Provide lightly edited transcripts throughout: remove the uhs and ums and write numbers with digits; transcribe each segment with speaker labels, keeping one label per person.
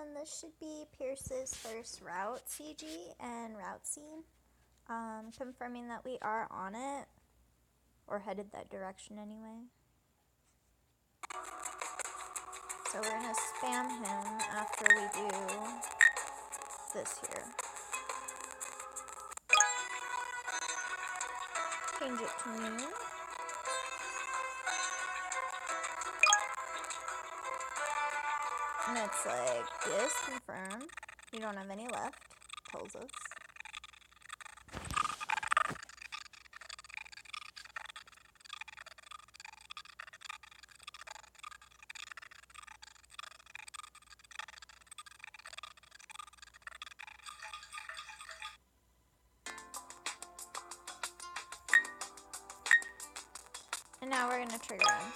Speaker 1: This should be Pierce's first route CG and route scene. Confirming that we are on it, or headed that direction anyway. So we're gonna spam him after we do this here. Change it to noon. And it's like, yes, confirm. You don't have any left, tells us. And now we're gonna trigger him.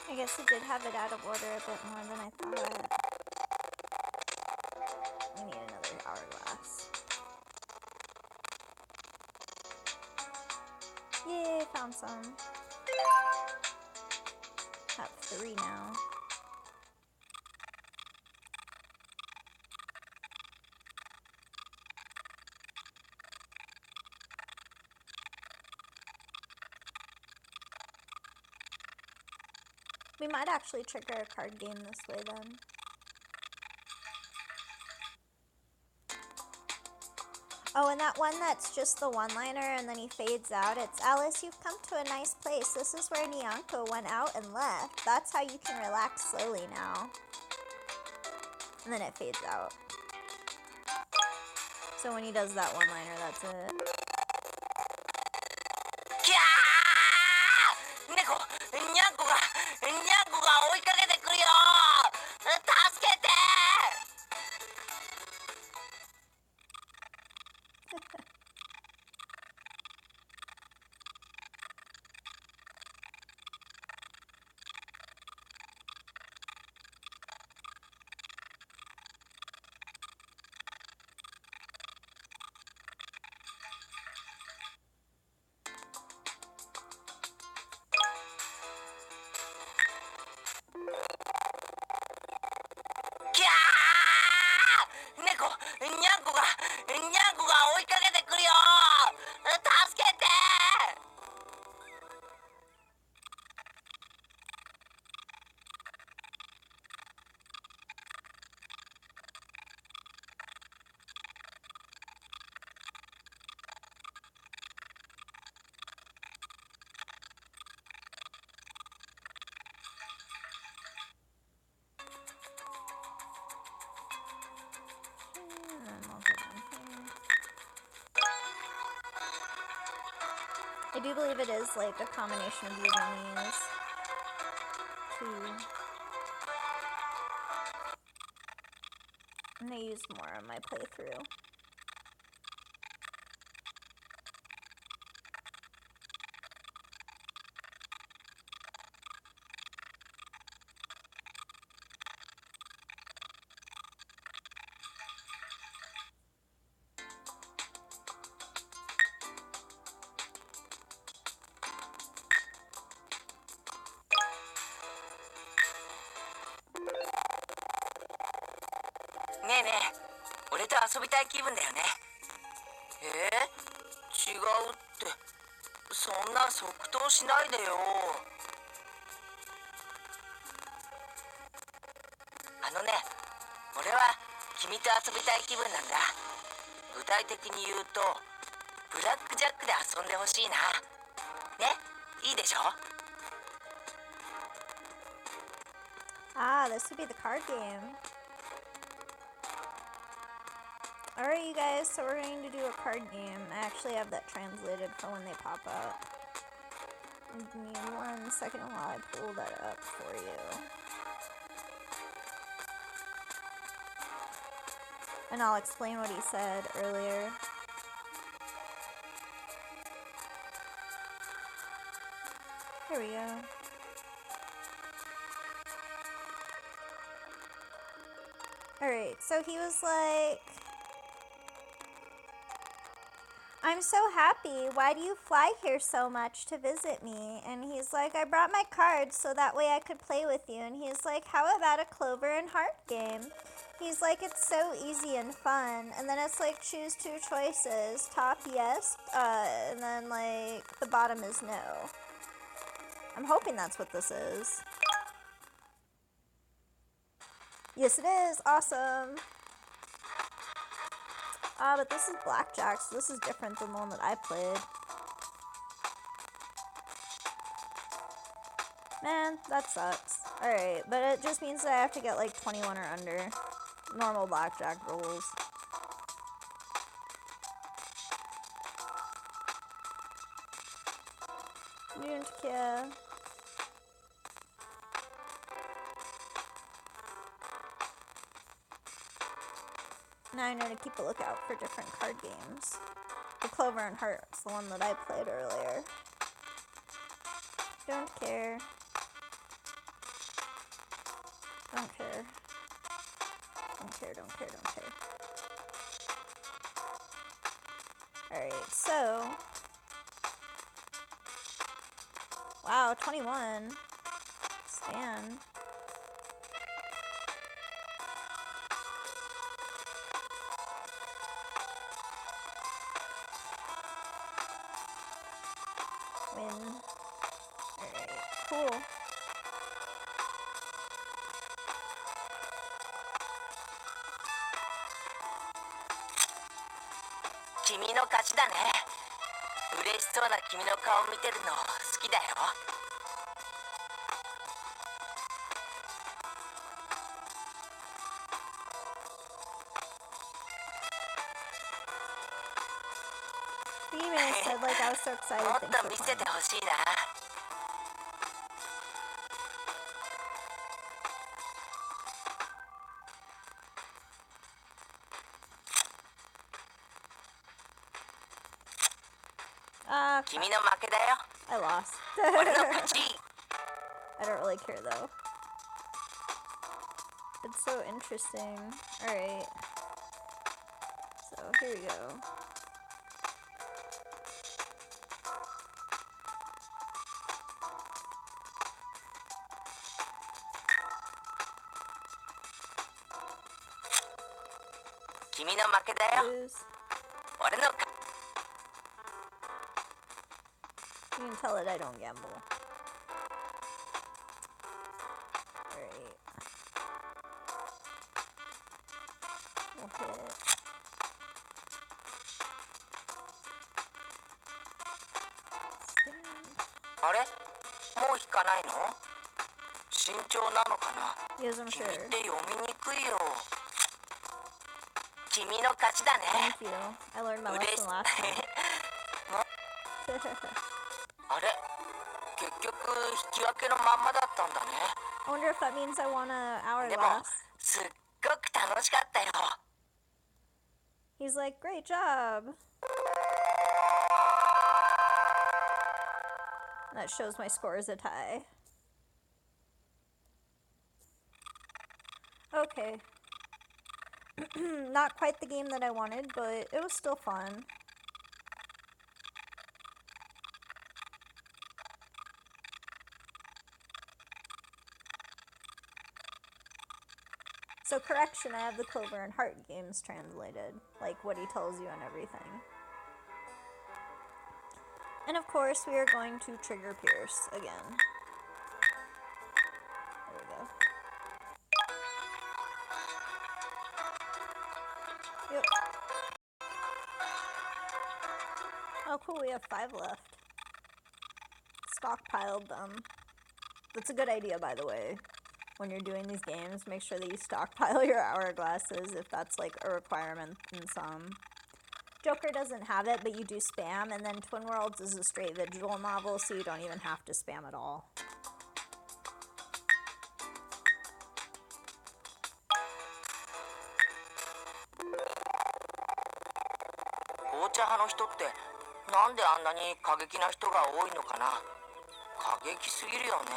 Speaker 1: I guess it did have it out of order a bit more than I thought. We need another hourglass. Yay, found some. Have 3 now. We might actually trigger a card game this way then. Oh, and that one that's just the one-liner and then he fades out, it's, Alice, you've come to a nice place. This is where Nyanko went out and left. That's how you can relax slowly now. And then it fades out. So when he does that one-liner, that's it. I do believe it is like a combination of using these two. And I used more on my playthrough. Ah, this would be the card game. Alright, you guys, so we're going to do a card game. I actually have that translated for when they pop up. Give me 1 second while I pull that up for you. And I'll explain what he said earlier. Here we go. Alright, so he was like, I'm so happy. Why do you fly here so much to visit me? And he's like, I brought my cards so that way I could play with you. And he's like, how about a Clover and Heart game? He's like, it's so easy and fun. And then it's like, choose 2 choices. Top, yes. And then like, the bottom is no. I'm hoping that's what this is. Yes, it is. Awesome. But this is blackjack, so this is different than the one that I played. Man, that sucks. Alright, but it just means that I have to get like 21 or under. Normal blackjack rules. Don't care. Now I know to keep a lookout for different card games. The Clover and Heart's the one that I played earlier. Don't care. Don't care. Don't care, don't care, don't care. Alright, so... Wow, 21. Stan. Win. Alright, cool.
Speaker 2: Kimi no kachi da ne. Ureshishou na kimi no kao miteru no suki da yo.
Speaker 1: The email said like I was so excited.
Speaker 2: もっと見せてほしいな。君の負けだよ。
Speaker 1: I lost.
Speaker 2: 俺の勝ち。
Speaker 1: I don't really care though. It's so interesting. Alright. So here we go.
Speaker 2: Kimi no 負けだよ。
Speaker 1: Lose.
Speaker 2: 俺の勝ち。
Speaker 1: You can tell it I don't gamble. Alright. We'll hit.
Speaker 2: あれ？もう引かないの？慎重なのかな？
Speaker 1: Yes, I'm
Speaker 2: 君
Speaker 1: sure.
Speaker 2: って読みにくいよ。君の勝ちだね。
Speaker 1: Thank you. I learned my lesson last time.
Speaker 2: あれ？結局引き分けのまんまだったんだね。
Speaker 1: I wonder if that means I won an
Speaker 2: でも
Speaker 1: hourglass.
Speaker 2: すっごく楽しかったよ。
Speaker 1: He's like, great job. That shows my score is a tie. Okay. Not quite the game that I wanted, but it was still fun. So correction, I have the Clover and Heart games translated, like what he tells you and everything. And of course, we are going to trigger Pierce again. There we go. Yep. Oh cool, we have 5 left. Stockpiled them. That's a good idea, by the way. when you're doing these games, make sure that you stockpile your hourglasses if that's like a requirement in some. Joker doesn't have it, but you do spam, and then Twin Worlds is a straight visual novel, so you don't even have to spam at all.
Speaker 2: 紅茶派の人ってなんであんなに過激な人が多いのかな。過激すぎるよね。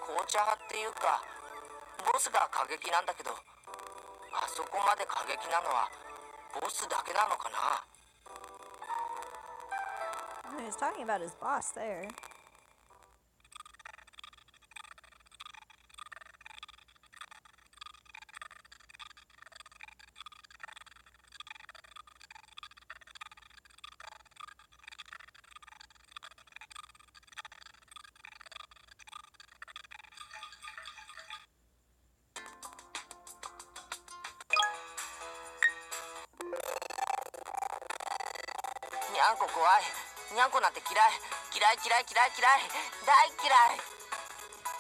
Speaker 2: 紅茶派っていうかボスが過激なんだけど、あそこまで過激なのはボスだけなのかな。
Speaker 1: He was talking about his boss there.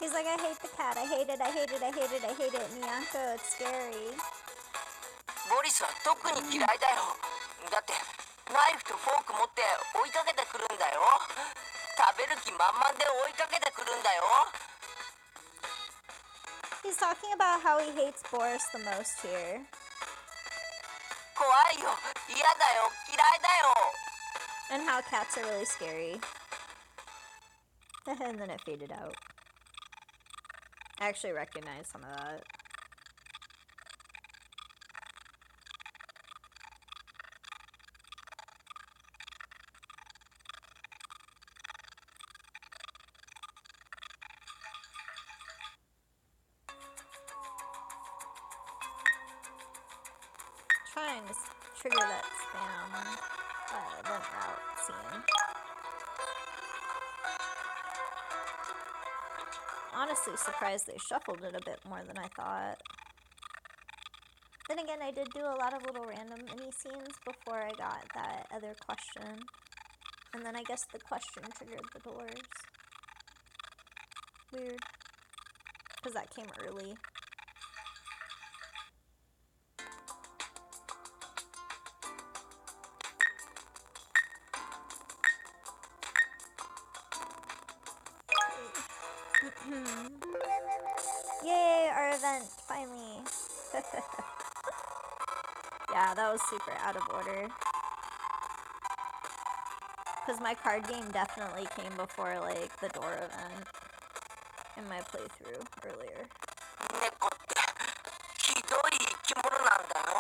Speaker 1: He's like, I hate the cat. I hate it. I hate it. I hate it. I hate it. Nyanko, it's scary.
Speaker 2: ボリスは特に嫌いだよ。だってナイフとフォーク持って追いかけてくるんだよ。食べる気満々で追いかけてくるんだよ。
Speaker 1: He's talking about how he hates Boris the most here.
Speaker 2: 怖いよ。嫌だよ。嫌いだよ。
Speaker 1: And how cats are really scary. And then it faded out. I actually recognize some of that. Trying to trigger that spam event route scene. Honestly surprised they shuffled it a bit more than I thought. Then again, I did do a lot of little random mini scenes before I got that other question. And then I guess the question triggered the doors. Weird. Because that came early. Yay, our event, finally. Yeah, that was super out of order. Because my card game definitely came before, like, the door event in my playthrough earlier.
Speaker 2: 猫ってひどい生き物なんだよ。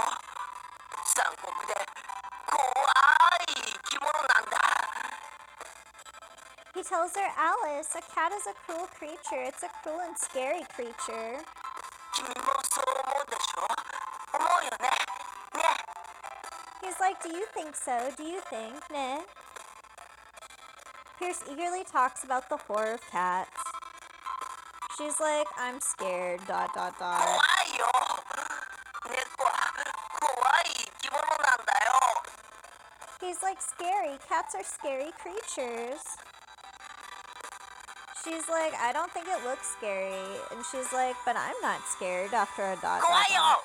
Speaker 2: 残酷で怖い生き物なんだ。
Speaker 1: He tells her, Alice, a cat is a cruel creature. It's a cruel and scary creature.
Speaker 2: 君もそう思うでしょ。思うよね。ね。
Speaker 1: He's like, do you think so? Do you think? Nah. Pierce eagerly talks about the horror of cats. She's like, I'm scared, ...
Speaker 2: 怖いよ。猫は怖い生き物なんだよ。
Speaker 1: He's like, scary. Cats are scary creatures. She's like, I don't think it looks scary. And she's like, but I'm not scared after a ...
Speaker 2: 怖いよ。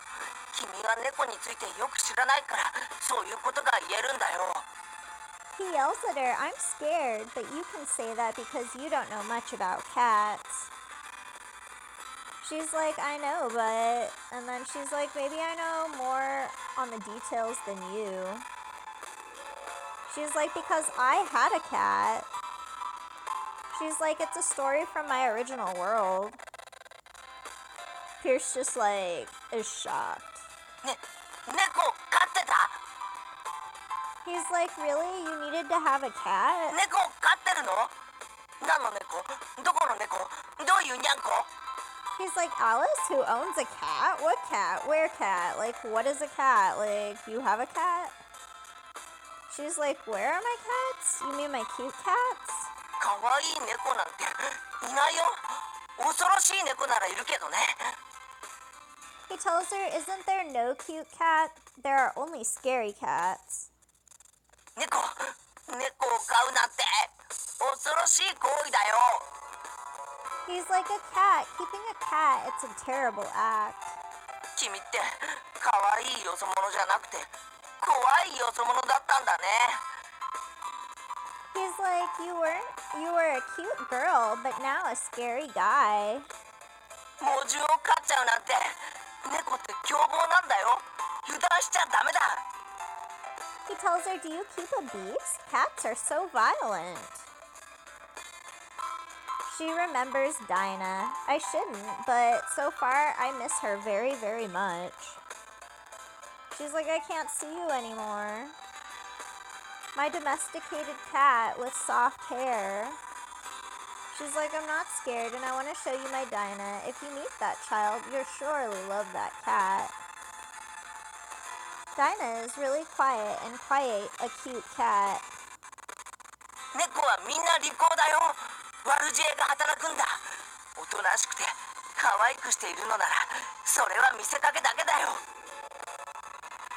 Speaker 2: 君は猫についてよく知らないからそういうことが言えるんだよ。
Speaker 1: He yells at her, I'm scared, but you can say that because you don't know much about cats. She's like, I know, but... And then she's like, maybe I know more on the details than you. She's like, because I had a cat. She's like, it's a story from my original world. Pierce just, like, is shocked.
Speaker 2: ね、猫飼ってた？
Speaker 1: He's like, really? You needed to have a cat?
Speaker 2: 猫飼ってるの？何の猫？どこの猫？どういうにゃんこ？
Speaker 1: He's like, Alice, who owns a cat? What cat? Where cat? Like, what is a cat? Like, you have a cat? She's like, where are my cats? You mean my cute cats?
Speaker 2: 可愛い猫なんていないよ。恐ろしい猫ならいるけどね。
Speaker 1: He tells her, isn't there no cute cat? There are only scary cats.
Speaker 2: 猫を飼うなんて恐ろしい行為だよ。
Speaker 1: He's like a cat. Keeping a cat, it's a terrible act.
Speaker 2: 君って可愛いよそ者じゃなくて怖いよそ者だったんだね
Speaker 1: He's like, you were a cute girl, but now a scary guy.
Speaker 2: 猛獣を飼っちゃうなんて猫って凶暴なんだよ油断しちゃダメだ
Speaker 1: He tells her, do you keep a beast? Cats are so violent. She remembers Dinah. I shouldn't, but so far I miss her very, very much. She's like, I can't see you anymore. My domesticated cat with soft hair. She's like, I'm not scared and I want to show you my Dinah. If you meet that child, you'll surely love that cat. Dinah is really quiet and quite a cute cat.
Speaker 2: 猫はみんな利口だよ悪知恵が働くんだおとなしくて可愛くしているのならそれは見せかけだけだよ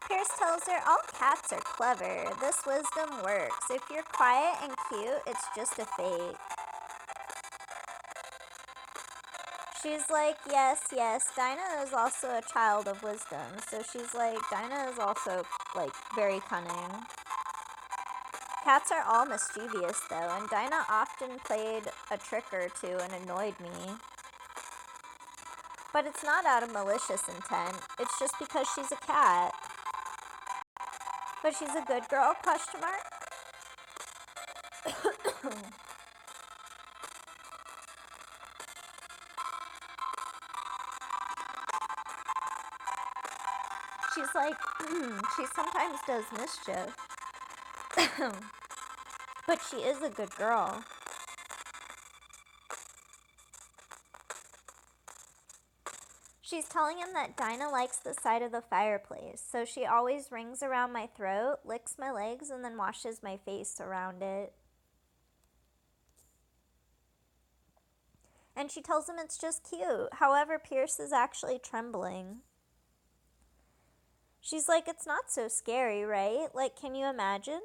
Speaker 1: Pierce tells her all cats are clever. This wisdom works. If you're quiet and cute, it's just a fake. She's like, yes, Dinah is also a child of wisdom. So she's like, Dinah is also, like, very cunning. Cats are all mischievous, though, and Dinah often played a trick or two and annoyed me. But it's not out of malicious intent. It's just because she's a cat. But she's a good girl, question mark? She's like, she sometimes does mischief. But she is a good girl. She's telling him that Dinah likes the side of the fireplace, so she always rings around my throat, licks my legs, and then washes my face around it. And she tells him it's just cute. However, Pierce is actually trembling. She's like, it's not so scary, right? Like, can you imagine?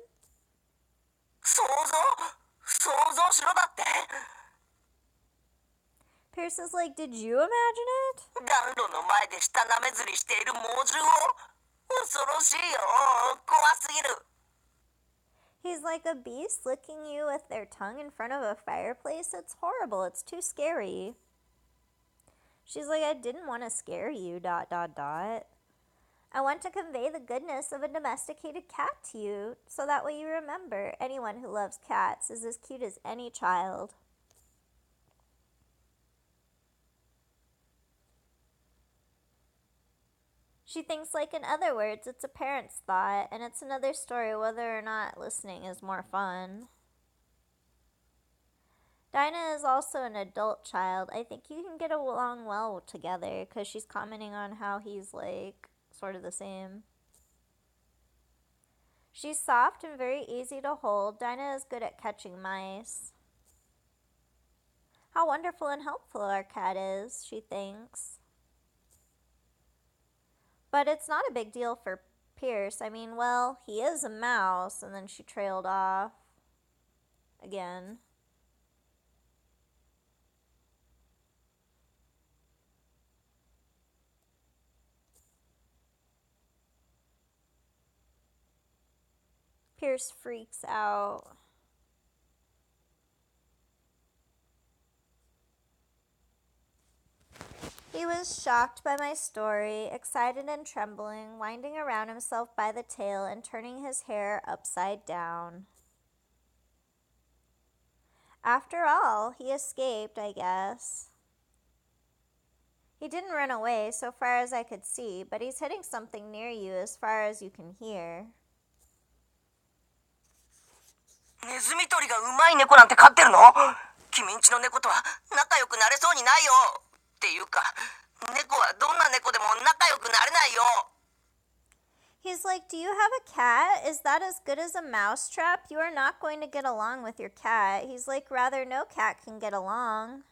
Speaker 2: 想像しろだって
Speaker 1: Pierce is like, did you imagine it?
Speaker 2: 暖炉の前で舌なめずりしている猛獣を恐ろしいよ怖すぎる
Speaker 1: He's like, a beast licking you with their tongue in front of a fireplace? It's horrible. It's too scary. She's like, I didn't want to scare you, ... I want to convey the goodness of a domesticated cat to you, so that way you remember anyone who loves cats is as cute as any child. She thinks, like, in other words, it's a parent's thought, and it's another story whether or not listening is more fun. Dinah is also an adult child. I think you can get along well together, because she's commenting on how he's, like, sort of the same. She's soft and very easy to hold. Dinah is good at catching mice. How wonderful and helpful our cat is, she thinks. But it's not a big deal for Pierce. I mean, well, he is a mouse. And then she trailed off again. Pierce freaks out. He was shocked by my story, excited and trembling, winding around himself by the tail and turning his hair upside down. After all, he escaped, I guess. He didn't run away so far as I could see, but he's hitting something near you as far as you can hear.
Speaker 2: ネズミ捕りがうまい猫なんて飼ってるの君んちの猫とは仲良くなれそうにないよっていうか猫はどんな猫でも仲良くなれないよ
Speaker 1: He's like, do you have a cat? Is that as good as a mousetrap? You are not going to get along with your cat. He's like, rather no cat can get along.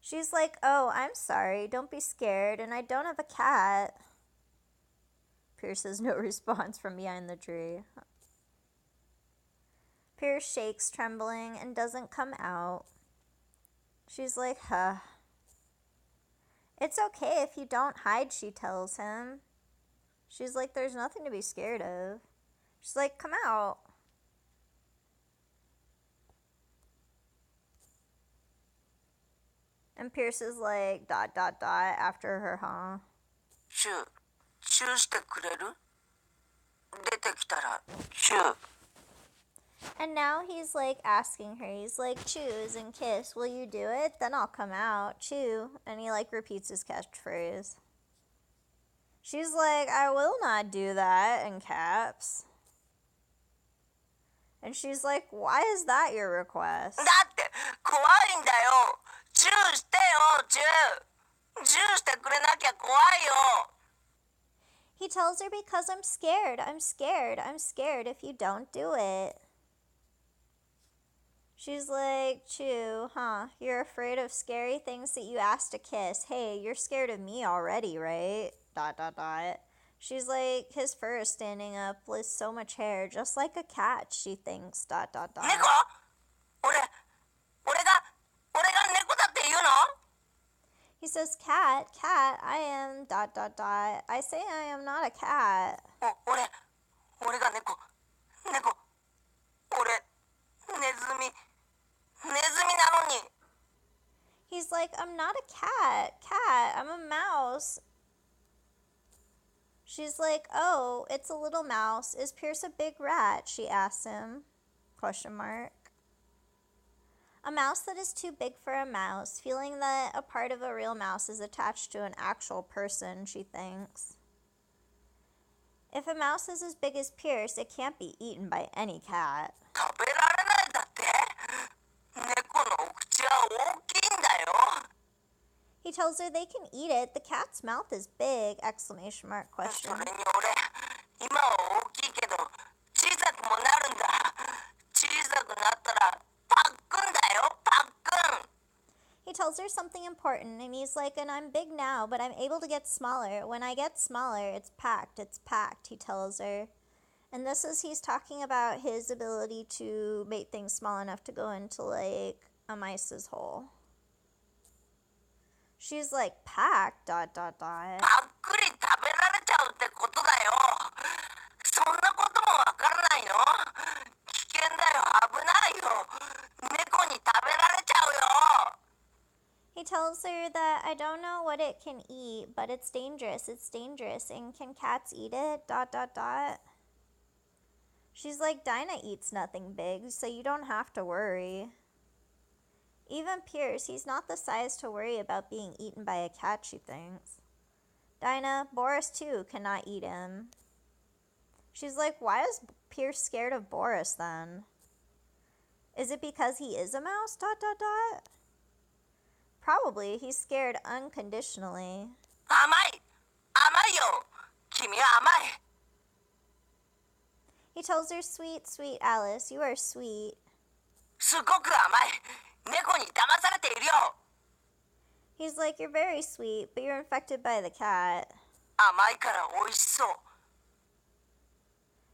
Speaker 1: She's like, oh, I'm sorry. Don't be scared. And I don't have a cat. Pierce has no response from behind the tree. Pierce shakes, trembling, and doesn't come out. She's like, huh. It's okay if you don't hide, she tells him. She's like, there's nothing to be scared of. She's like, come out. And Pierce is like, ... after her, huh?
Speaker 2: チューしてくれる？出てきたらチュー。
Speaker 1: And now he's like asking her, he's like, choose and kiss, will you do it? Then I'll come out, chew. And he like repeats his catchphrase. She's like, I will not do that, in caps. And she's like, why is that your request?
Speaker 2: だって怖いんだよ。チューしてよ、チュー。チューしてくれなきゃ怖いよ。
Speaker 1: He tells her because I'm scared if you don't do it. She's like, chew, huh? You're afraid of scary things that you asked to kiss. Hey, you're scared of me already, right? ... She's like, his fur is standing up with so much hair, just like a cat, she thinks ...
Speaker 2: 猫？俺が猫だって言うの？
Speaker 1: He says, cat, I am ... I say I am not a cat.
Speaker 2: 俺が猫。俺、ネズミなのに。
Speaker 1: He's like, I'm not a cat, I'm a mouse. She's like, oh, it's a little mouse. Is Pierce a big rat? She asks him. ? A mouse that is too big for a mouse, feeling that a part of a real mouse is attached to an actual person, she thinks. If a mouse is as big as Pierce, it can't be eaten by any cat.
Speaker 2: 食べられないんだって？猫のお口は大きいんだよ。
Speaker 1: He tells her they can eat it. The cat's mouth is big! !
Speaker 2: それに俺、今は大きいけど、小さくもなるんだ。小さくなったら、パックンだよ、パックン。
Speaker 1: He tells her something important, and he's like, and I'm big now, but I'm able to get smaller. When I get smaller, it's packed, he tells her. And this is, he's talking about his ability to make things small enough to go into, like, a mice's hole. She's like, packed ...
Speaker 2: パックリ食べられちゃうってことだよ。そんなこともわからないの？危険だよ、危ないよ。猫に食べられちゃうよ。
Speaker 1: He tells her that I don't know what it can eat, but it's dangerous, and can cats eat it? ... She's like, Dinah eats nothing big, so you don't have to worry. Even Pierce, he's not the size to worry about being eaten by a cat, she thinks. Dinah, Boris too, cannot eat him. She's like, why is Pierce scared of Boris then? Is it because he is a mouse? ... Probably, he's scared unconditionally.
Speaker 2: 甘いよ。君は甘い。
Speaker 1: He tells her, sweet, sweet Alice, you are sweet.
Speaker 2: すごく甘い。猫に騙されているよ。
Speaker 1: He's like, you're very sweet, but you're infected by the cat.
Speaker 2: 甘いから美味しそう。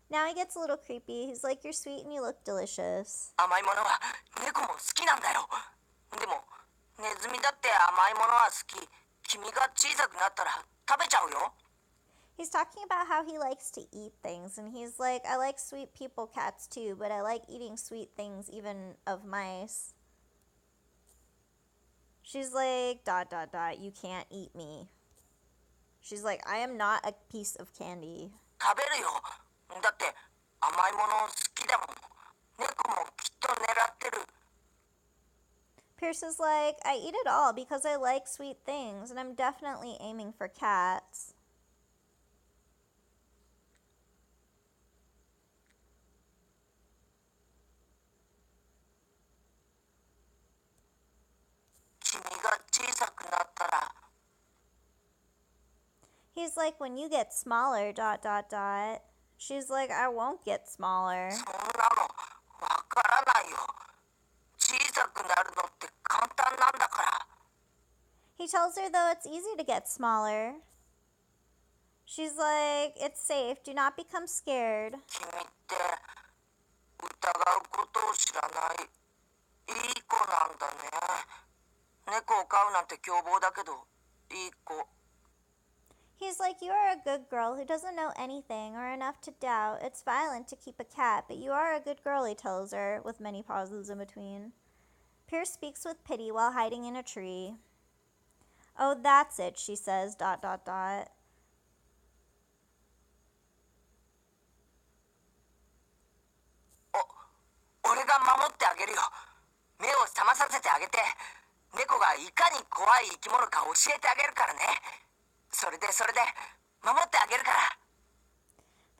Speaker 1: Now he gets a little creepy. He's like, you're sweet and you look delicious.
Speaker 2: 甘いものは猫も好きなんだよ。でも、ネズミだって甘いものは好き。君が小さくなったら食べちゃうよ。
Speaker 1: He's talking about how he likes to eat things, and he's like, I like sweet people cats too, but I like eating sweet things even of mice. She's like, ... you can't eat me. She's like, I am not a piece of candy.
Speaker 2: 食べるよ。だって甘いもの好きだもん。猫もきっと狙ってる。
Speaker 1: Pierce is like, I eat it all because I like sweet things, and I'm definitely aiming for cats. He's like, when you get smaller... She's like, I won't get smaller.
Speaker 2: そんなのわからないよ。小さくなるのって簡単なんだから。
Speaker 1: He tells her, though, it's easy to get smaller. She's like, it's safe. Do not become scared.
Speaker 2: 君って疑うことを知らない。いい子なんだね。猫を飼うなんて凶暴だけど、いい子。
Speaker 1: He's like, you are a good girl who doesn't know anything or enough to doubt. It's violent to keep a cat, but you are a good girl, he tells her, with many pauses in between. Pierce speaks with pity while hiding in a tree. Oh, that's it, she says, ...
Speaker 2: 俺が守ってあげるよ。目を覚まさせてあげて、猫がいかに怖い生き物か教えてあげるからね。それで守ってあげるから。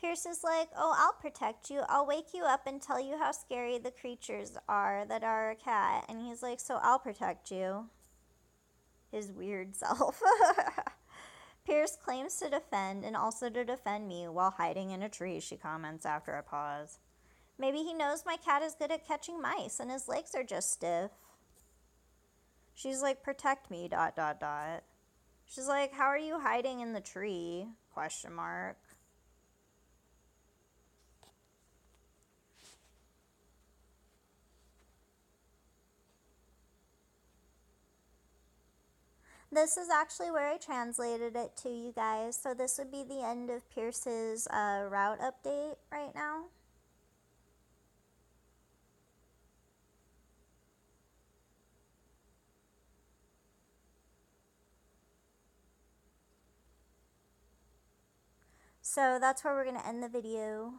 Speaker 1: Pierce is like, oh, I'll protect you. I'll wake you up and tell you how scary the creatures are that are a cat. And he's like, so I'll protect you. His weird self. Pierce claims to defend and also to defend me while hiding in a tree, she comments after a pause. Maybe he knows my cat is good at catching mice and his legs are just stiff. She's like, protect me, ... She's like, how are you hiding in the tree? ? This is actually where I translated it to you guys. So this would be the end of Pierce's route update right now. So that's where we're going to end the video.